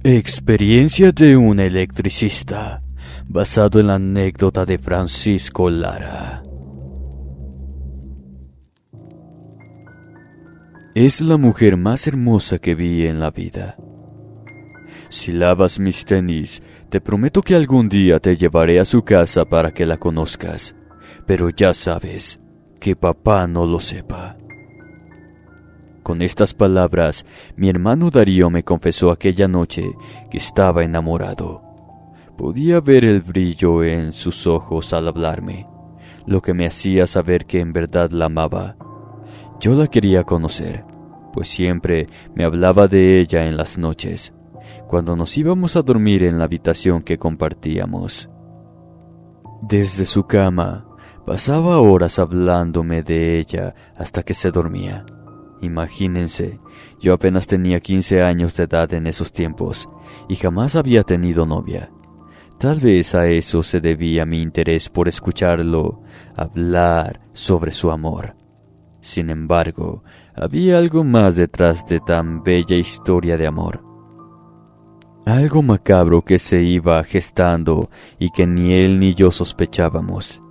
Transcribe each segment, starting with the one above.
Experiencia de un electricista, basado en la anécdota de Francisco Lara. Es la mujer más hermosa que vi en la vida. Si lavas mis tenis, te prometo que algún día te llevaré a su casa para que la conozcas, pero ya sabes, que papá no lo sepa. Con estas palabras, mi hermano Darío me confesó aquella noche que estaba enamorado. Podía ver el brillo en sus ojos al hablarme, lo que me hacía saber que en verdad la amaba. Yo la quería conocer, pues siempre me hablaba de ella en las noches, cuando nos íbamos a dormir en la habitación que compartíamos. Desde su cama, pasaba horas hablándome de ella hasta que se dormía. Imagínense, yo apenas tenía 15 años de edad en esos tiempos y jamás había tenido novia. Tal vez a eso se debía mi interés por escucharlo hablar sobre su amor. Sin embargo, había algo más detrás de tan bella historia de amor. Algo macabro que se iba gestando y que ni él ni yo sospechábamos.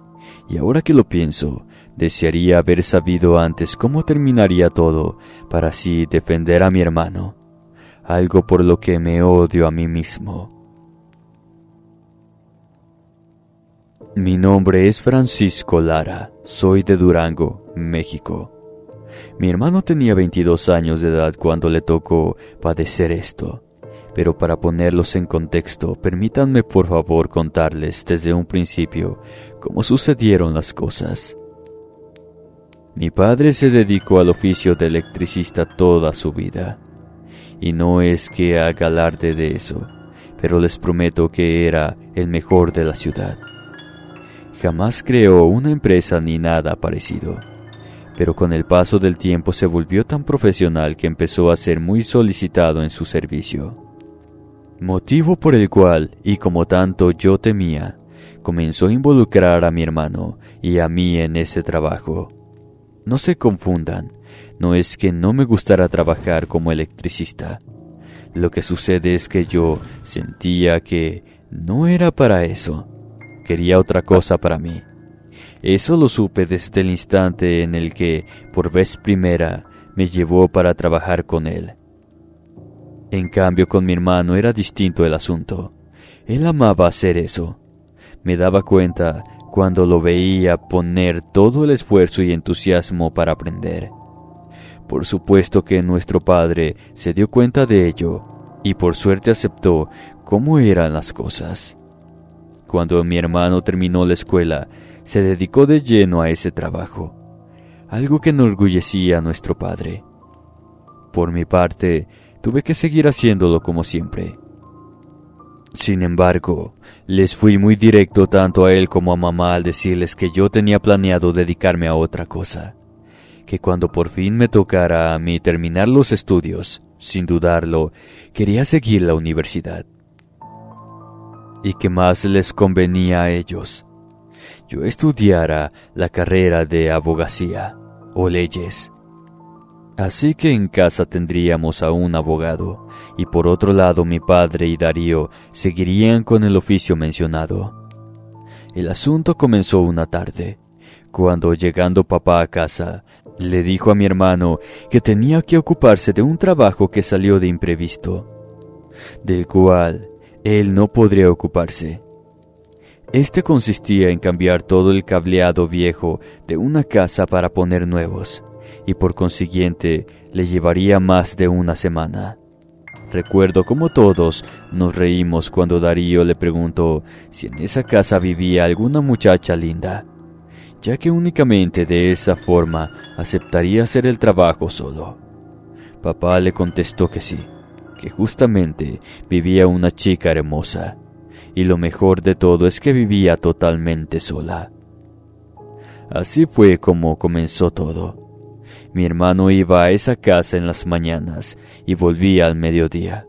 Y ahora que lo pienso, desearía haber sabido antes cómo terminaría todo para así defender a mi hermano, algo por lo que me odio a mí mismo. Mi nombre es Francisco Lara, soy de Durango, México. Mi hermano tenía 22 años de edad cuando le tocó padecer esto. Pero para ponerlos en contexto, permítanme por favor contarles desde un principio cómo sucedieron las cosas. Mi padre se dedicó al oficio de electricista toda su vida. Y no es que haga alarde de eso, pero les prometo que era el mejor de la ciudad. Jamás creó una empresa ni nada parecido. Pero con el paso del tiempo se volvió tan profesional que empezó a ser muy solicitado en su servicio. Motivo por el cual, y como tanto yo temía, comenzó a involucrar a mi hermano y a mí en ese trabajo. No se confundan, no es que no me gustara trabajar como electricista. Lo que sucede es que yo sentía que no era para eso. Quería otra cosa para mí. Eso lo supe desde el instante en el que, por vez primera, me llevó para trabajar con él. En cambio, con mi hermano era distinto el asunto. Él amaba hacer eso. Me daba cuenta cuando lo veía poner todo el esfuerzo y entusiasmo para aprender. Por supuesto que nuestro padre se dio cuenta de ello y por suerte aceptó cómo eran las cosas. Cuando mi hermano terminó la escuela, se dedicó de lleno a ese trabajo, algo que enorgullecía a nuestro padre. Por mi parte, tuve que seguir haciéndolo como siempre. Sin embargo, les fui muy directo tanto a él como a mamá al decirles que yo tenía planeado dedicarme a otra cosa, que cuando por fin me tocara a mí terminar los estudios, sin dudarlo, quería seguir la universidad. Y que más les convenía a ellos, yo estudiara la carrera de abogacía o leyes. Así que en casa tendríamos a un abogado, y por otro lado mi padre y Darío seguirían con el oficio mencionado. El asunto comenzó una tarde, cuando llegando papá a casa, le dijo a mi hermano que tenía que ocuparse de un trabajo que salió de imprevisto, del cual él no podría ocuparse. Este consistía en cambiar todo el cableado viejo de una casa para poner nuevos, y por consiguiente le llevaría más de una semana. Recuerdo cómo todos nos reímos cuando Darío le preguntó si en esa casa vivía alguna muchacha linda, ya que únicamente de esa forma aceptaría hacer el trabajo solo. Papá le contestó que sí, que justamente vivía una chica hermosa, y lo mejor de todo es que vivía totalmente sola. Así fue como comenzó todo. Mi hermano iba a esa casa en las mañanas y volvía al mediodía,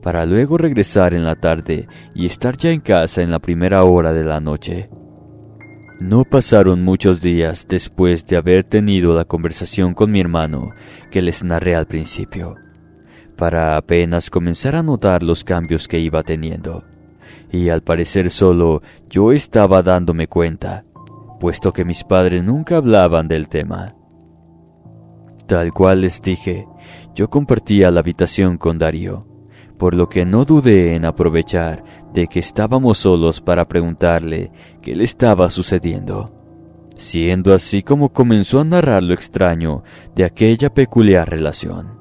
para luego regresar en la tarde y estar ya en casa en la primera hora de la noche. No pasaron muchos días después de haber tenido la conversación con mi hermano que les narré al principio. para apenas comenzar a notar los cambios que iba teniendo. Y al parecer solo yo estaba dándome cuenta, puesto que mis padres nunca hablaban del tema. Tal cual les dije, yo compartía la habitación con Darío, por lo que no dudé en aprovechar de que estábamos solos para preguntarle qué le estaba sucediendo, siendo así como comenzó a narrar lo extraño de aquella peculiar relación.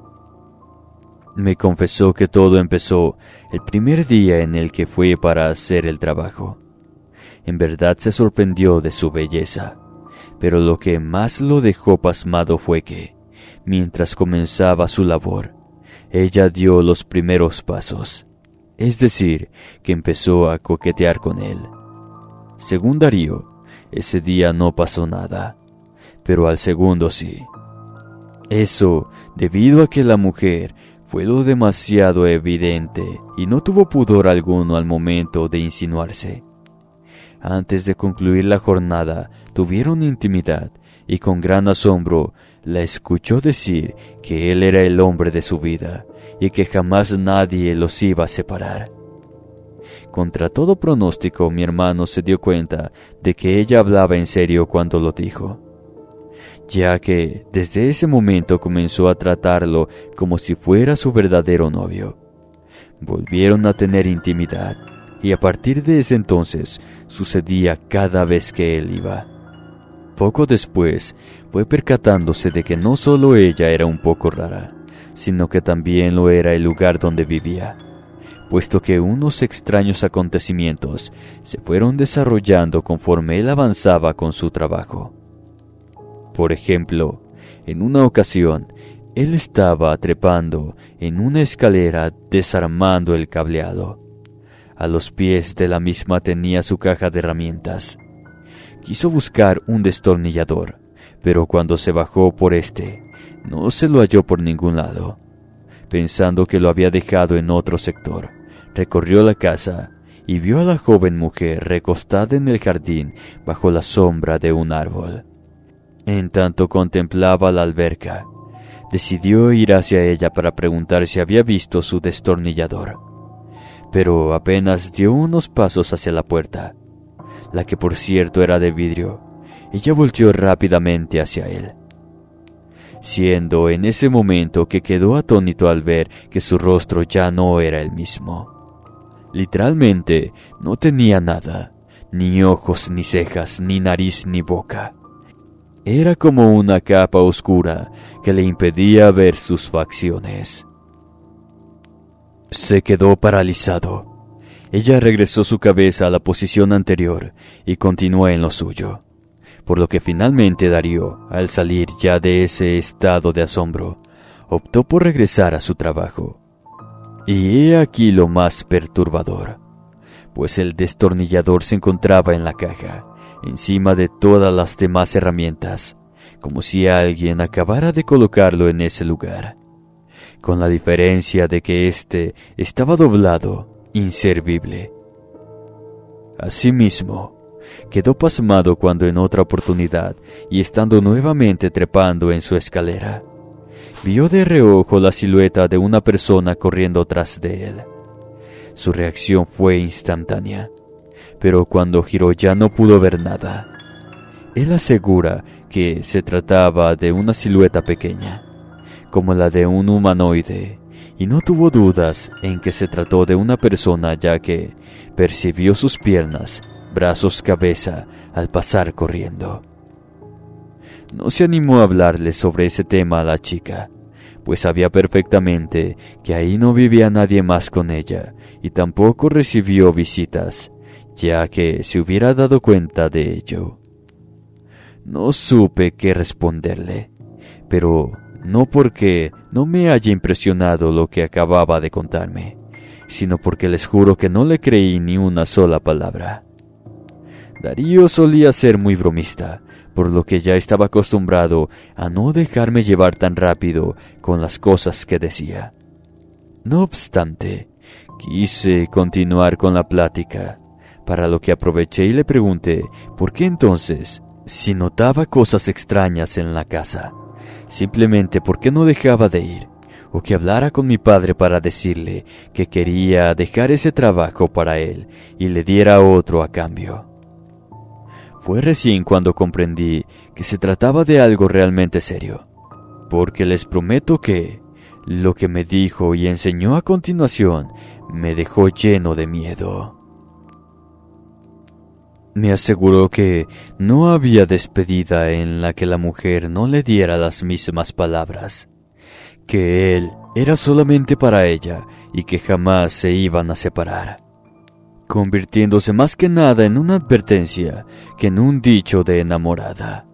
Me confesó que todo empezó el primer día en el que fue para hacer el trabajo. En verdad se sorprendió de su belleza, pero lo que más lo dejó pasmado fue que, mientras comenzaba su labor, ella dio los primeros pasos, es decir, que empezó a coquetear con él. Según Darío, ese día no pasó nada, pero al segundo sí. Eso debido a que la mujer fue lo demasiado evidente y no tuvo pudor alguno al momento de insinuarse. Antes de concluir la jornada, tuvieron intimidad y con gran asombro la escuchó decir que él era el hombre de su vida y que jamás nadie los iba a separar. Contra todo pronóstico, mi hermano se dio cuenta de que ella hablaba en serio cuando lo dijo, ya que desde ese momento comenzó a tratarlo como si fuera su verdadero novio. Volvieron a tener intimidad y a partir de ese entonces sucedía cada vez que él iba. Poco después fue percatándose de que no solo ella era un poco rara, sino que también lo era el lugar donde vivía, puesto que unos extraños acontecimientos se fueron desarrollando conforme él avanzaba con su trabajo. Por ejemplo, en una ocasión, él estaba trepando en una escalera desarmando el cableado. A los pies de la misma tenía su caja de herramientas. Quiso buscar un destornillador, pero cuando se bajó por no se lo halló por ningún lado. Pensando que lo había dejado en otro sector, recorrió la casa y vio a la joven mujer recostada en el jardín bajo la sombra de un árbol. En tanto contemplaba la alberca, decidió ir hacia ella para preguntar si había visto su destornillador. Pero apenas dio unos pasos hacia la puerta, la que por cierto era de vidrio, ella volteó rápidamente hacia él, siendo en ese momento que quedó atónito al ver que su rostro ya no era el mismo. Literalmente no tenía nada, ni ojos, ni cejas, ni nariz, ni boca. Era como una capa oscura que le impedía ver sus facciones. Se quedó paralizado. Ella regresó su cabeza a la posición anterior y continuó en lo suyo, por lo que finalmente Darío, al salir ya de ese estado de asombro, optó por regresar a su trabajo. Y he aquí lo más perturbador, pues el destornillador se encontraba en la caja, encima de todas las demás herramientas, como si alguien acabara de colocarlo en ese lugar, con la diferencia de que estaba doblado, inservible. Asimismo, quedó pasmado cuando en otra oportunidad, y estando nuevamente trepando en su escalera, vio de reojo la silueta de una persona corriendo tras de él. Su reacción fue instantánea, pero cuando giró ya no pudo ver nada. Él asegura que se trataba de una silueta pequeña, como la de un humanoide, y no tuvo dudas en que se trató de una persona ya que percibió sus piernas, brazos, cabeza al pasar corriendo. No se animó a hablarle sobre ese tema a la chica, pues sabía perfectamente que ahí no vivía nadie más con ella y tampoco recibió visitas, ya que se hubiera dado cuenta de ello. No supe qué responderle, pero no porque no me haya impresionado lo que acababa de contarme, sino porque les juro que no le creí ni una sola palabra. Darío solía ser muy bromista, por lo que ya estaba acostumbrado a no dejarme llevar tan rápido con las cosas que decía. No obstante, quise continuar con la plática, para lo que aproveché y le pregunté por qué entonces, si notaba cosas extrañas en la casa, simplemente por qué no dejaba de ir, o que hablara con mi padre para decirle que quería dejar ese trabajo para él y le diera otro a cambio. Fue recién cuando comprendí que se trataba de algo realmente serio, porque les prometo que lo que me dijo y enseñó a continuación me dejó lleno de miedo. Me aseguró que no había despedida en la que la mujer no le diera las mismas palabras, que él era solamente para ella y que jamás se iban a separar, convirtiéndose más que nada en una advertencia que en un dicho de enamorada.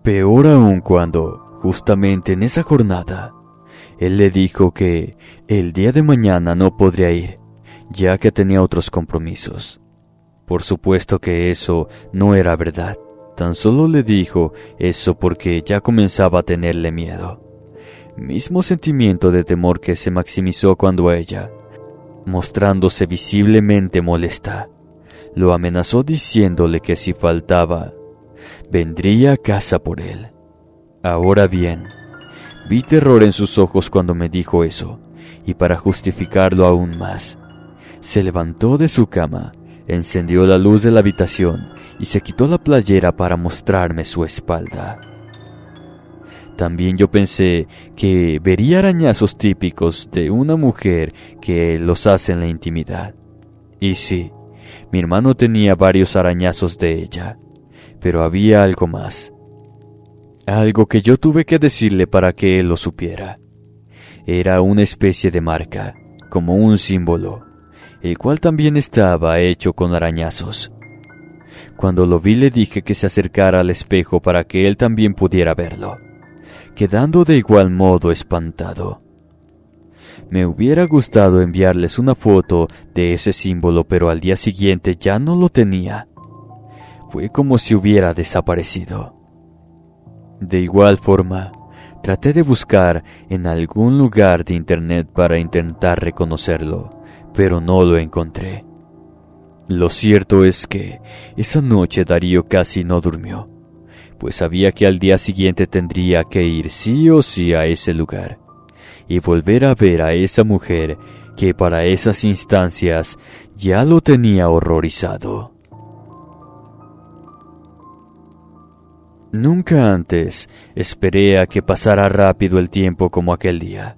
Peor aún cuando, justamente en esa jornada, él le dijo que el día de mañana no podría ir, ya que tenía otros compromisos. Por supuesto que eso no era verdad, tan solo le dijo eso porque ya comenzaba a tenerle miedo. Mismo sentimiento de temor que se maximizó cuando ella, mostrándose visiblemente molesta, lo amenazó diciéndole que si faltaba, vendría a casa por él. Ahora bien, vi terror en sus ojos cuando me dijo eso, y para justificarlo aún más, se levantó de su cama, encendió la luz de la habitación y se quitó la playera para mostrarme su espalda. También yo pensé que vería arañazos típicos de una mujer que los hace en la intimidad. Y sí, mi hermano tenía varios arañazos de ella, pero había algo más. Algo que yo tuve que decirle para que él lo supiera. Era una especie de marca, como un símbolo, el cual también estaba hecho con arañazos. Cuando lo vi le dije que se acercara al espejo para que él también pudiera verlo, quedando de igual modo espantado. Me hubiera gustado enviarles una foto de ese símbolo, pero al día siguiente ya no lo tenía. Fue como si hubiera desaparecido. De igual forma, traté de buscar en algún lugar de internet para intentar reconocerlo, pero no lo encontré. Lo cierto es que esa noche Darío casi no durmió, pues sabía que al día siguiente tendría que ir sí o sí a ese lugar y volver a ver a esa mujer que para esas instancias ya lo tenía horrorizado. Nunca antes esperé a que pasara rápido el tiempo como aquel día.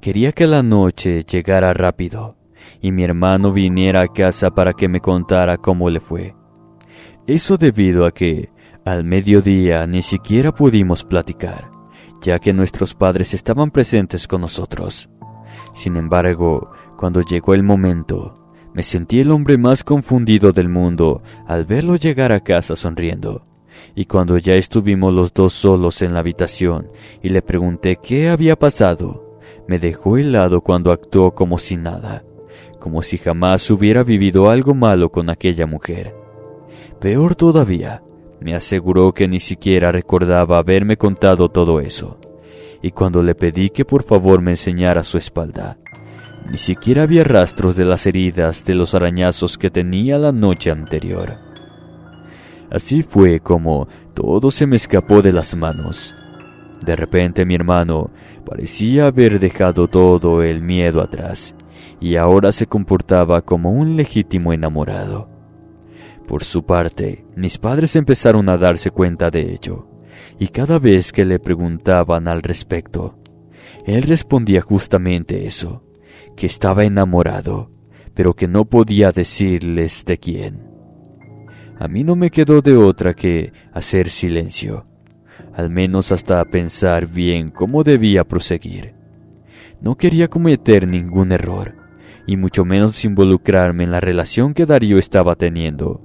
Quería que la noche llegara rápido y mi hermano viniera a casa para que me contara cómo le fue. Eso debido a que al mediodía ni siquiera pudimos platicar, ya que nuestros padres estaban presentes con nosotros. Sin embargo, cuando llegó el momento, me sentí el hombre más confundido del mundo al verlo llegar a casa sonriendo. Y cuando ya estuvimos los dos solos en la habitación y le pregunté qué había pasado, me dejó helado cuando actuó como si nada, como si jamás hubiera vivido algo malo con aquella mujer. Peor todavía, me aseguró que ni siquiera recordaba haberme contado todo eso, y cuando le pedí que por favor me enseñara su espalda, ni siquiera había rastros de las heridas de los arañazos que tenía la noche anterior. Así fue como todo se me escapó de las manos. De repente mi hermano parecía haber dejado todo el miedo atrás, y ahora se comportaba como un legítimo enamorado. Por su parte, mis padres empezaron a darse cuenta de ello, y cada vez que le preguntaban al respecto, él respondía justamente eso, que estaba enamorado, pero que no podía decirles de quién. A mí no me quedó de otra que hacer silencio, al menos hasta pensar bien cómo debía proseguir. No quería cometer ningún error, y mucho menos involucrarme en la relación que Darío estaba teniendo,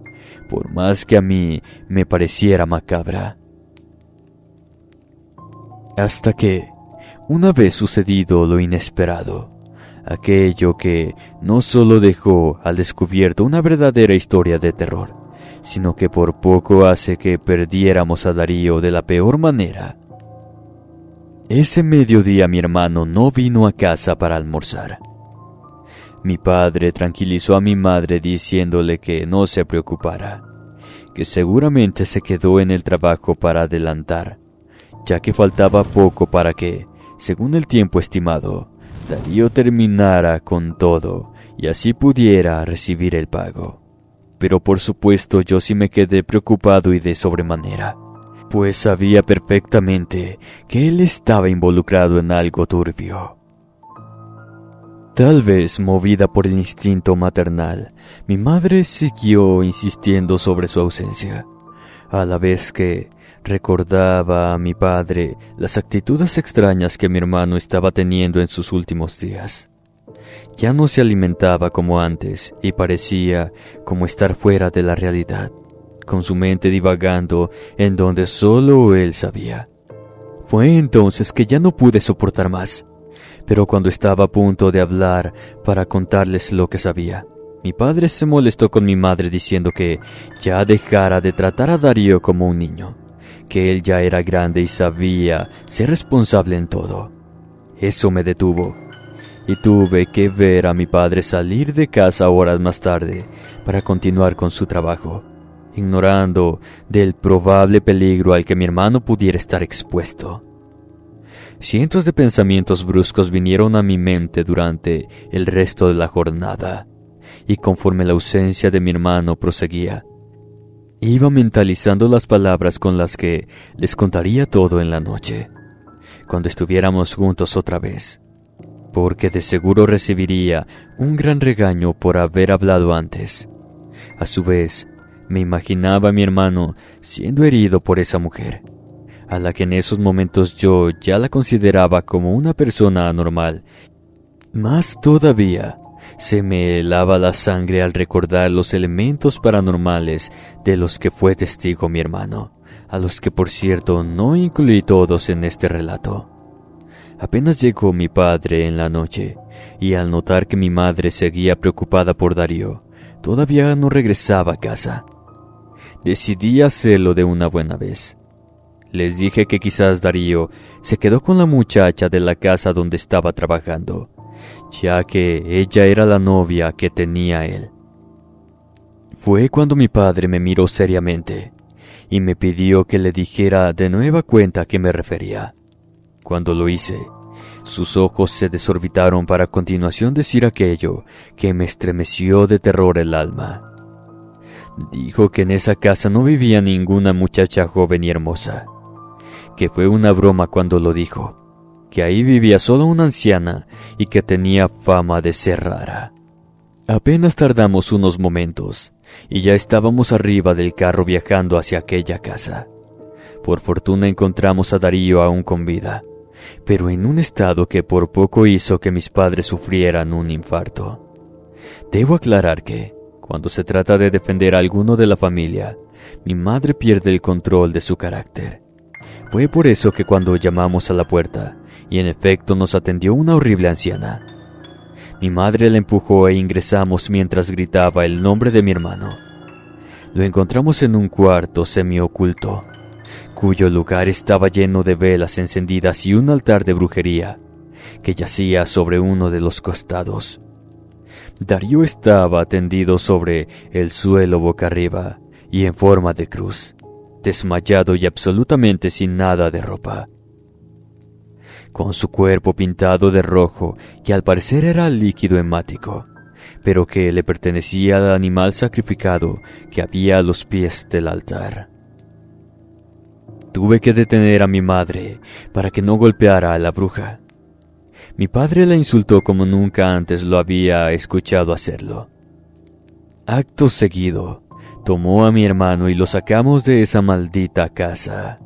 por más que a mí me pareciera macabra. Hasta que, una vez sucedido lo inesperado, aquello que no solo dejó al descubierto una verdadera historia de terror, sino que por poco hace que perdiéramos a Darío de la peor manera. Ese mediodía mi hermano no vino a casa para almorzar. Mi padre tranquilizó a mi madre diciéndole que no se preocupara, que seguramente se quedó en el trabajo para adelantar, ya que faltaba poco para que según el tiempo estimado, Darío terminara con todo y así pudiera recibir el pago. Pero por supuesto yo sí me quedé preocupado y de sobremanera, pues sabía perfectamente que él estaba involucrado en algo turbio. Tal vez movida por el instinto maternal, mi madre siguió insistiendo sobre su ausencia, a la vez que recordaba a mi padre las actitudes extrañas que mi hermano estaba teniendo en sus últimos días. Ya no se alimentaba como antes y parecía como estar fuera de la realidad, con su mente divagando en donde solo él sabía. Fue entonces que ya no pude soportar más, pero cuando estaba a punto de hablar para contarles lo que sabía, mi padre se molestó con mi madre diciendo que ya dejara de tratar a Darío como un niño, que él ya era grande y sabía ser responsable en todo. Eso me detuvo, y tuve que ver a mi padre salir de casa horas más tarde para continuar con su trabajo, ignorando del probable peligro al que mi hermano pudiera estar expuesto. Cientos de pensamientos bruscos vinieron a mi mente durante el resto de la jornada, y conforme la ausencia de mi hermano proseguía, iba mentalizando las palabras con las que les contaría todo en la noche, cuando estuviéramos juntos otra vez, porque de seguro recibiría un gran regaño por haber hablado antes. A su vez, me imaginaba a mi hermano siendo herido por esa mujer, a la que en esos momentos yo ya la consideraba como una persona anormal. Más todavía, se me helaba la sangre al recordar los elementos paranormales de los que fue testigo mi hermano, a los que por cierto no incluí todos en este relato. Apenas llegó mi padre en la noche, y al notar que mi madre seguía preocupada por Darío, todavía no regresaba a casa. Decidí hacerlo de una buena vez. Les dije que quizás Darío se quedó con la muchacha de la casa donde estaba trabajando, ya que ella era la novia que tenía él. Fue cuando mi padre me miró seriamente y me pidió que le dijera de nueva cuenta a qué me refería. Cuando lo hice, sus ojos se desorbitaron para a continuación decir aquello que me estremeció de terror el alma. Dijo que en esa casa no vivía ninguna muchacha joven y hermosa, que fue una broma cuando lo dijo, que ahí vivía solo una anciana y que tenía fama de ser rara. Apenas tardamos unos momentos y ya estábamos arriba del carro viajando hacia aquella casa. Por fortuna encontramos a Darío aún con vida, pero en un estado que por poco hizo que mis padres sufrieran un infarto. Debo aclarar que, cuando se trata de defender a alguno de la familia, mi madre pierde el control de su carácter. Fue por eso que cuando llamamos a la puerta, y en efecto nos atendió una horrible anciana, mi madre la empujó e ingresamos mientras gritaba el nombre de mi hermano. Lo encontramos en un cuarto semioculto, cuyo lugar estaba lleno de velas encendidas y un altar de brujería, que yacía sobre uno de los costados. Darío estaba tendido sobre el suelo boca arriba y en forma de cruz, desmayado y absolutamente sin nada de ropa, con su cuerpo pintado de rojo, que al parecer era líquido hemático, pero que le pertenecía al animal sacrificado que había a los pies del altar. Tuve que detener a mi madre para que no golpeara a la bruja. Mi padre la insultó como nunca antes lo había escuchado hacerlo. Acto seguido, tomó a mi hermano y lo sacamos de esa maldita casa.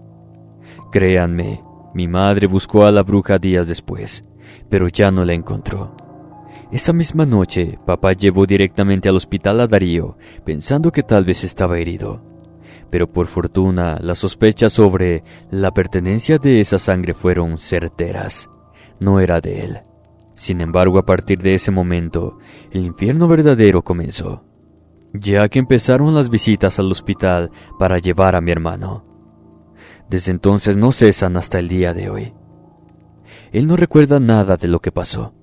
Créanme, mi madre buscó a la bruja días después, pero ya no la encontró. Esa misma noche, papá llevó directamente al hospital a Darío, pensando que tal vez estaba herido. Pero por fortuna, las sospechas sobre la pertenencia de esa sangre fueron certeras. No era de él. Sin embargo, a partir de ese momento, el infierno verdadero comenzó, ya que empezaron las visitas al hospital para llevar a mi hermano. Desde entonces no cesan hasta el día de hoy. Él no recuerda nada de lo que pasó.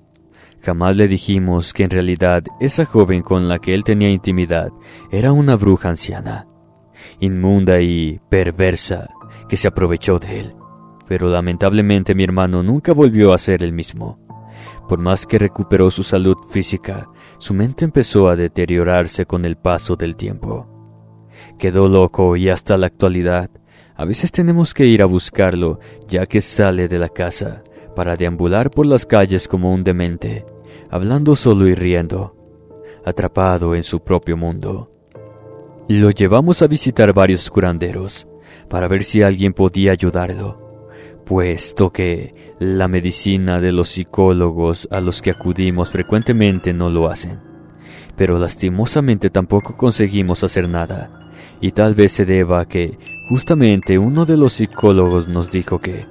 Jamás le dijimos que en realidad esa joven con la que él tenía intimidad era una bruja anciana, inmunda y perversa, que se aprovechó de él. pero lamentablemente mi hermano nunca volvió a ser el mismo. Por más que recuperó su salud física, su mente empezó a deteriorarse con el paso del tiempo. Quedó loco y hasta la actualidad, a veces tenemos que ir a buscarlo ya que sale de la casa para deambular por las calles como un demente, hablando solo y riendo, atrapado en su propio mundo. Lo llevamos a visitar varios curanderos para ver si alguien podía ayudarlo, puesto que la medicina de los psicólogos a los que acudimos frecuentemente no lo hacen. Pero lastimosamente tampoco conseguimos hacer nada, y tal vez se deba a que justamente uno de los psicólogos nos dijo que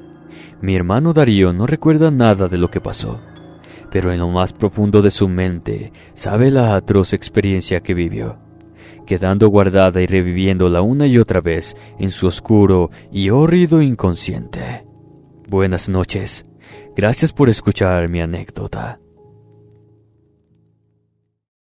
mi hermano Darío no recuerda nada de lo que pasó, pero en lo más profundo de su mente sabe la atroz experiencia que vivió, quedando guardada y reviviéndola una y otra vez en su oscuro y hórrido inconsciente. Buenas noches. Gracias por escuchar mi anécdota.